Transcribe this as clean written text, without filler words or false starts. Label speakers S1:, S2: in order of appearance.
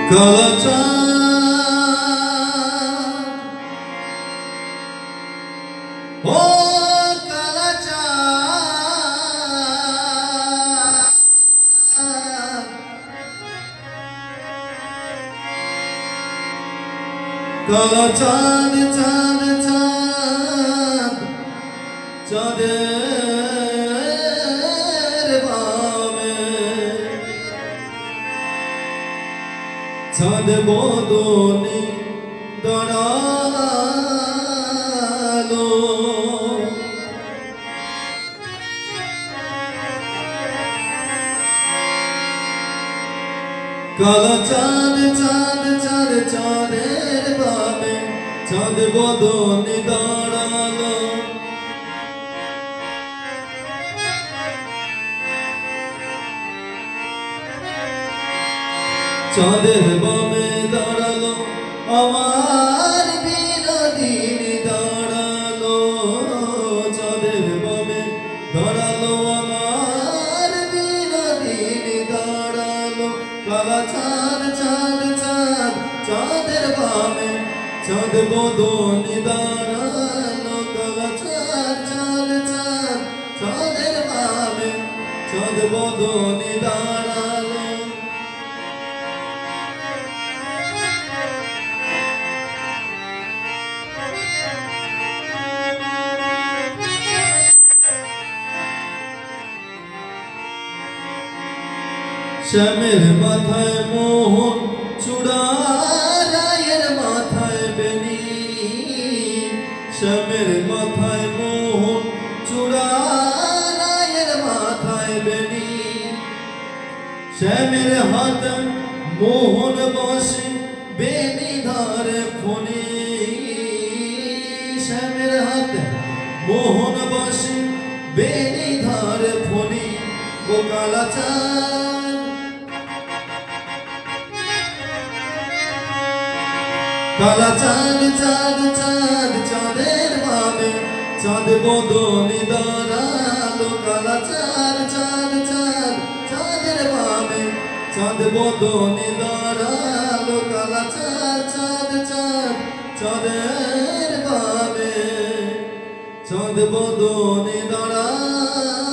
S1: কালাচাঁদ ও কালাচাঁদ কালাচাঁদ চাঁদ চাঁদ চাঁদের বামে চাঁদ বদনে দাঁড়ালো কালাচাঁদ চাঁদ চাঁদ চাঁদের বামে চাঁদ বদনে দাঁড়ালো চাঁদের বামে দাঁড়ালো আমার বিনোদিনী দাঁড়ালো চাঁদের বামে দাঁড়ালো আমার বিনোদিনী দাঁড়ালো কালাচাঁদ চাঁদ চাঁদ চাঁদের বামে চাঁদ বদনে দাঁড়ালো কালাচাঁদ চাঁদ চাঁদ চাঁদের বামে চাঁদ বদনে দাঁড়ালো শ্যামের মাথায় মোহন চূড়া রায়ের মাথায় বেনি শ্যামের মাথায় মোহন চূড়া রায়ের মাথায় বেনি শ্যামের হাত মোহন বসে বেনি ধরে ফণি শ্যামের হাত মোহন বসে বেনি ধরে ফণি ও কালাচাঁদ কালাচাঁদ চাঁদ চাঁদ চাঁদের বামে চাঁদ বদনে দাঁড়ালো কালাচাঁদ চাঁদ চাঁদ চাঁদের বামে চাঁদ বদনে দাঁড়ালো কালাচাঁদ চাঁদ চাঁদ চাঁদের বামে চাঁদ বদনে দাঁড়ালো।